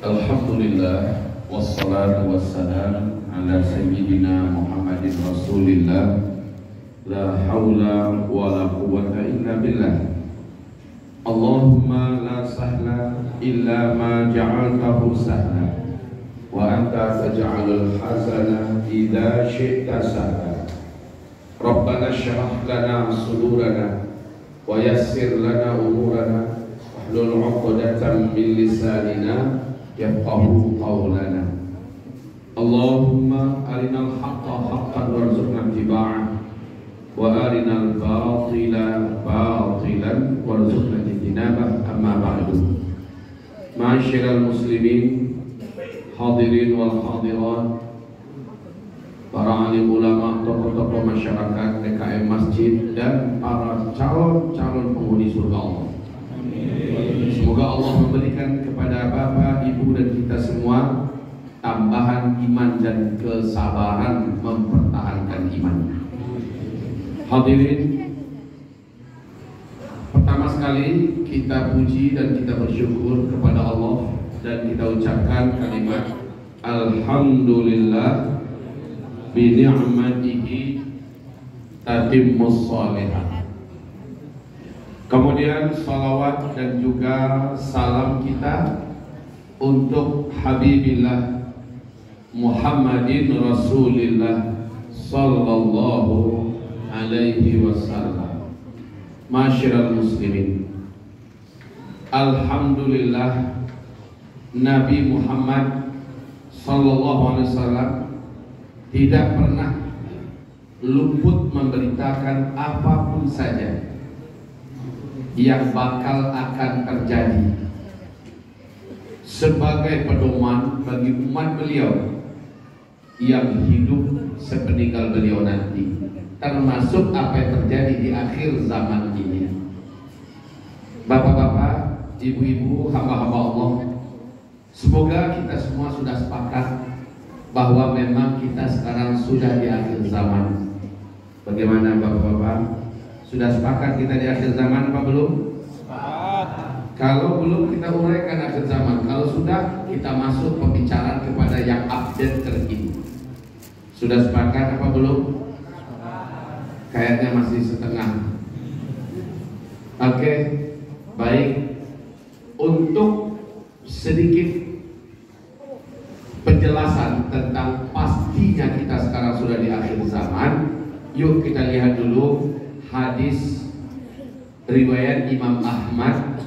Alhamdulillah wassalatu wassalam ala sayyidina Muhammadin Rasulillah la hawla wa la quwwata illa billah. Allahumma la sahla illa ma ja'altahu sahla wa anta taj'alul hazana idza syi'ta sahla. Rabbana shrah lana sudurana wa yassir lana umurana wahlul 'uqdatam min lisanina yafqahu qawlana. Allahumma arinal haqqa haqqan warzuqna ittiba'ah wa arinal batila batilan warzuqna ijtinabah. Amma ba'du. Ma'asyiral muslimin, hadirin wal hadirat, para alim ulama, tokoh-tokoh masyarakat, DKM masjid, dan para calon-calon penghuni surga Allah. Semoga Allah memberikan kepada Bapak, Ibu, dan kita semua tambahan iman dan kesabaran mempertahankan iman. Hadirin, pertama sekali kita puji dan kita bersyukur kepada Allah dan kita ucapkan kalimat Alhamdulillah bi ni'matihi tatimmus shalihat. Kemudian salawat dan juga salam kita untuk Habibillah Muhammadin Rasulillah sallallahu alaihi wasallam. Ma'asyiral muslimin, alhamdulillah Nabi Muhammad sallallahu alaihi wasallam tidak pernah luput memberitakan apapun saja yang bakal akan terjadi sebagai pedoman bagi umat beliau yang hidup sepeninggal beliau nanti, termasuk apa yang terjadi di akhir zaman ini. Bapak-bapak, ibu-ibu, hamba-hamba Allah, semoga kita semua sudah sepakat bahwa memang kita sekarang sudah di akhir zaman. Bagaimana bapak-bapak? Sudah sepakat kita di akhir zaman apa belum? Kalau belum, kita uraikan akhir zaman. Kalau sudah, kita masuk pembicaraan kepada yang update terkini. Sudah sepakat apa belum? Kayaknya masih setengah. Oke, baik. Untuk sedikit penjelasan tentang pastinya kita sekarang sudah di akhir zaman, yuk kita lihat dulu hadis riwayat Imam Ahmad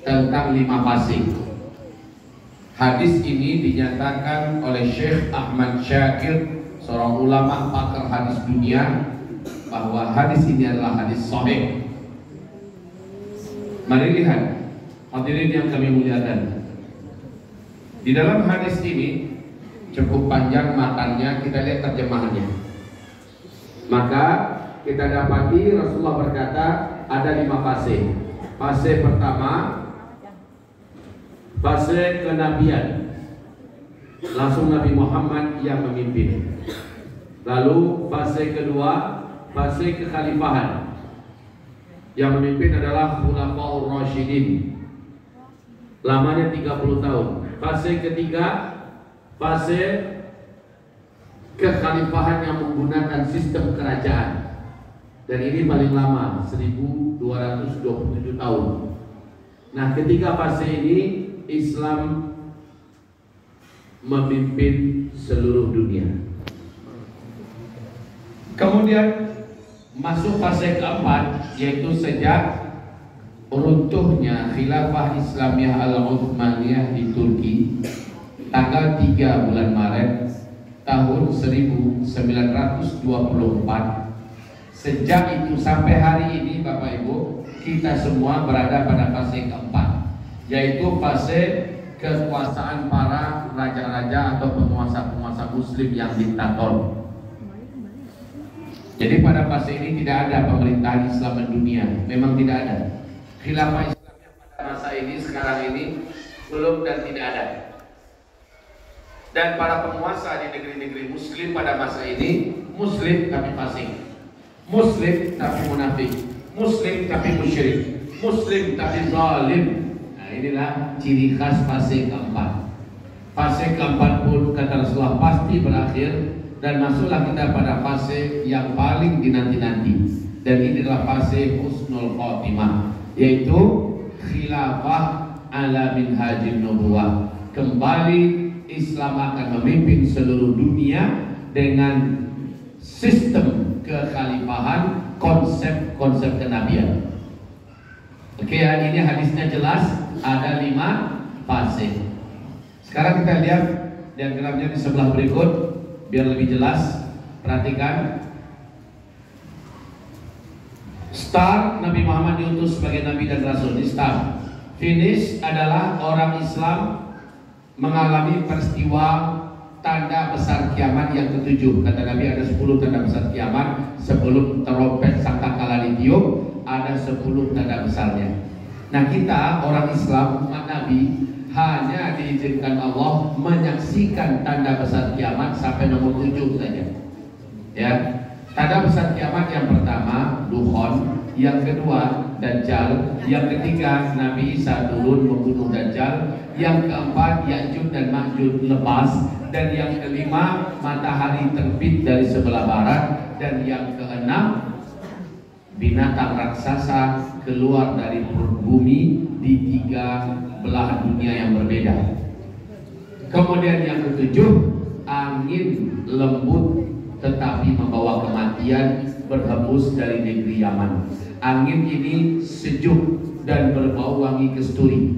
tentang 5 fase. Hadis ini dinyatakan oleh Syekh Ahmad Syakir, seorang ulama pakar hadis dunia, bahwa hadis ini adalah hadis sahih. Mari lihat, hadirin yang kami muliakan. Di dalam hadis ini cukup panjang matanya, kita lihat terjemahannya. Maka kita dapati Rasulullah berkata ada 5 fase. Fase pertama, fase kenabian, langsung Nabi Muhammad yang memimpin. Lalu fase kedua, fase kekhalifahan, yang memimpin adalah Khulafaur Rasyidin, lamanya 30 tahun. Fase ketiga, fase kekhalifahan yang menggunakan sistem kerajaan, dan ini paling lama, 1227 tahun. Nah, ketiga fase ini Islam memimpin seluruh dunia. Kemudian masuk fase keempat, yaitu sejak runtuhnya Khilafah Islamiyah Al-Uthmaniyah di Turki tanggal 3 bulan Maret tahun 1924. Sejak itu sampai hari ini Bapak Ibu, kita semua berada pada fase keempat, yaitu fase kekuasaan para raja-raja atau penguasa-penguasa muslim yang diktator. Jadi pada fase ini tidak ada pemerintahan Islam di dunia, memang tidak ada. Khilafah Islamnya pada masa ini, sekarang ini belum dan tidak ada. Dan para penguasa di negeri-negeri muslim pada masa ini, muslim tapi fasik, muslim tapi munafik, muslim tapi musyrik, muslim tapi zalim. Nah, inilah ciri khas fase keempat. Fase keempat pun kata Rasulullah pasti berakhir, dan masuklah kita pada fase yang paling dinanti-nanti, dan ini adalah fase husnul khotimah, yaitu khilafah ala minhajin nubuwah. Kembali Islam akan memimpin seluruh dunia dengan sistem kekhalifahan, konsep-konsep kenabian. Oke, hari ini hadisnya jelas, ada 5 fase. Sekarang kita lihat diagramnya di sebelah berikut biar lebih jelas. Perhatikan. Start, Nabi Muhammad diutus sebagai Nabi dan Rasul. Ini start. Finish adalah orang Islam mengalami peristiwa tanda besar kiamat yang ke-7. Kata Nabi ada 10 tanda besar kiamat. Sebelum terompet sangkakala ditiup, ada 10 tanda besarnya. Nah, kita orang Islam umat Nabi hanya diizinkan Allah menyaksikan tanda besar kiamat sampai nomor 7 saja. Ya, tanda besar kiamat yang pertama Dukhon, yang kedua Dajjal, yang ketiga Nabi Isa turun membunuh Dajjal, yang keempat Ya'juj dan Ma'juj lepas, dan yang kelima matahari terbit dari sebelah barat, dan yang keenam binatang raksasa keluar dari perut bumi di 3 belahan dunia yang berbeda. Kemudian yang ke-7, angin lembut tetapi membawa kematian berhembus dari negeri Yaman. Angin ini sejuk dan berbau wangi kasturi.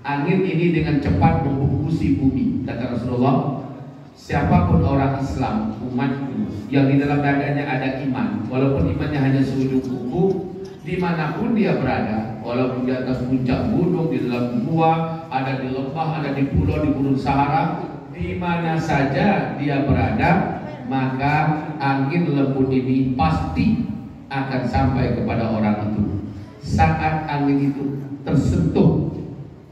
Angin ini dengan cepat membungkusi bumi. Kata Rasulullah, siapapun orang Islam umatku yang di dalam dadanya ada iman, walaupun imannya hanya seujung kuku, dimanapun dia berada, walaupun di atas puncak gunung, di dalam gua, ada di lembah, ada di pulau, di Gurun Sahara, di mana saja dia berada, maka angin lembut ini pasti akan sampai kepada orang itu. Saat angin itu tersentuh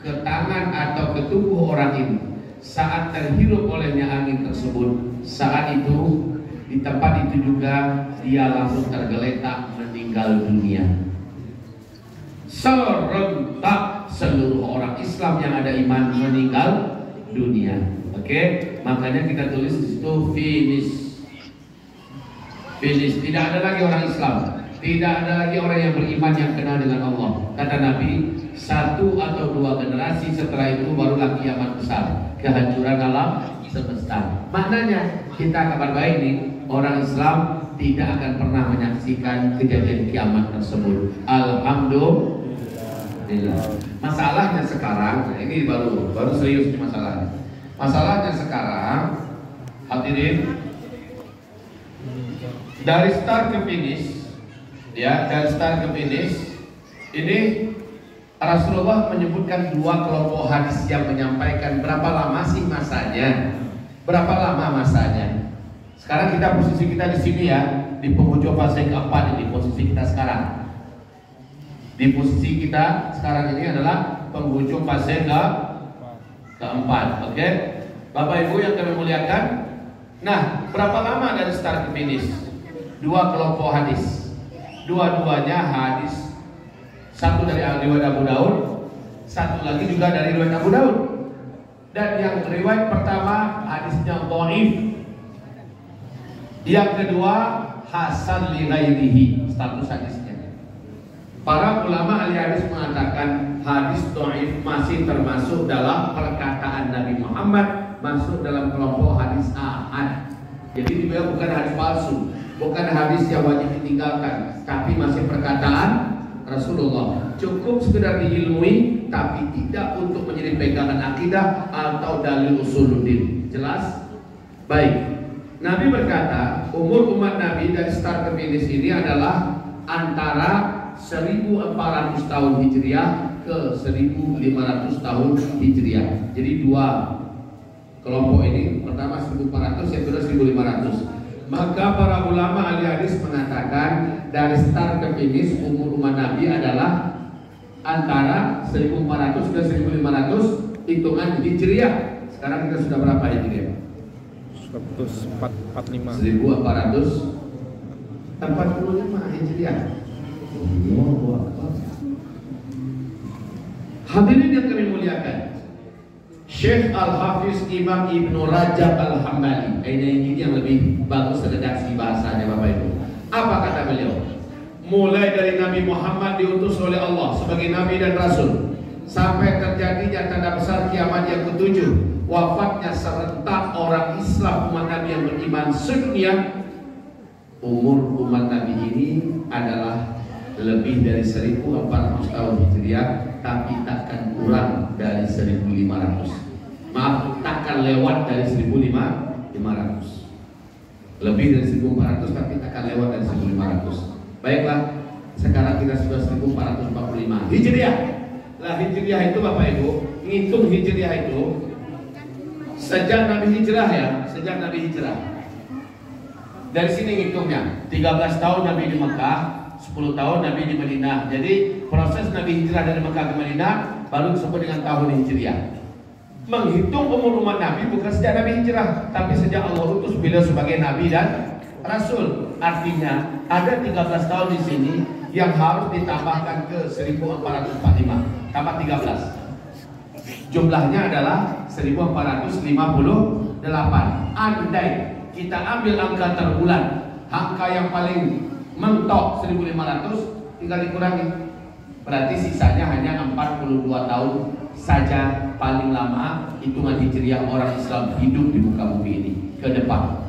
ke tangan atau ke tubuh orang ini, saat terhirup olehnya angin tersebut, saat itu di tempat itu juga dia langsung tergeletak meninggal dunia. Serentak seluruh orang Islam yang ada iman meninggal dunia. Oke, makanya kita tulis di situ finish. Finish. Tidak ada lagi orang Islam, tidak ada lagi orang yang beriman yang kenal dengan Allah. Kata Nabi, 1 atau 2 generasi setelah itu barulah kiamat besar, kehancuran alam semesta. Maknanya kita kabar baik nih, orang Islam tidak akan pernah menyaksikan kejadian kiamat tersebut. Alhamdulillah. Masalahnya sekarang, nah ini baru serius nih masalahnya. Masalahnya sekarang, hadirin, dari start ke finish, ya, dari start ke finish, ini Rasulullah menyebutkan 2 kelompok hadis yang menyampaikan berapa lama sih masanya, berapa lama masanya. Sekarang kita posisi kita di sini ya, di penghujung fase keempat ini posisi kita sekarang. Di posisi kita sekarang ini adalah penghujung fase keempat. Oke, Bapak Ibu yang kami muliakan. Nah, berapa lama dari start ke finish? 2 kelompok hadis, dua-duanya hadis. Satu dari riwayat Abu Daud, satu lagi juga dari riwayat Abu Daud. Dan yang riwayat pertama hadisnya dhaif, yang kedua hasan li ghairihi, status hadisnya. Para ulama ahli hadis mengatakan hadis dhaif masih termasuk dalam perkataan Nabi Muhammad, masuk dalam kelompok hadis ahad. Jadi dia bukan hadis palsu, bukan hadis yang wajib ditinggalkan, tapi masih perkataan Rasulullah. Cukup sekedar diilmui, tapi tidak untuk menjadi pegangan akidah atau dalil usuluddin. Jelas? Baik. Nabi berkata, umur umat Nabi dari start ke finish ini adalah antara 1400 tahun Hijriah ke 1500 tahun Hijriah. Jadi 2 kelompok ini, pertama 1400, yang kedua 1500. Maka para ulama ahli hadis mengatakan dari start ke finish umur umat Nabi adalah antara 1400 ke 1500 hitungan Hijriah. Sekarang kita sudah berapa Hijriah? 1445 Hijriah. Hadirin yang kami muliakan, Syekh Al-Hafiz Imam Ibnu Rajab Al-Hambali. Ini yang lebih bagus redaksi bahasanya Bapak Ibu. Apa kata beliau? Mulai dari Nabi Muhammad diutus oleh Allah sebagai Nabi dan Rasul, sampai terjadinya tanda besar kiamat yang ketujuh, wafatnya serentak orang Islam umat Nabi yang beriman sedunia, umur umat Nabi ini adalah lebih dari 1400 tahun Hijriah, tapi takkan kurang dari 1500. Maaf, takkan lewat dari 1500. Lebih dari 1400 tapi takkan lewat dari 1500. Baiklah, sekarang kita sudah 1445 Hijriah. Lah Hijriah itu Bapak Ibu, ngitung Hijriah itu sejak Nabi hijrah ya, sejak Nabi hijrah. Dari sini ngitungnya, 13 tahun Nabi di Mekah, 10 tahun Nabi di Madinah. Jadi proses Nabi hijrah dari Mekah ke Madinah baru disebut dengan tahun Hijriah. Menghitung umur umat Nabi bukan sejak Nabi hijrah, tapi sejak Allah utus beliau sebagai Nabi dan Rasul. Artinya ada 13 tahun di sini yang harus ditambahkan ke 1445, tambah 13. Jumlahnya adalah 1458. Andai kita ambil angka terbulan, angka yang paling mentok 1500, tinggal dikurangi, berarti sisanya hanya 42 tahun saja paling lama hitungan Hijriah orang Islam hidup di muka bumi ini ke depan.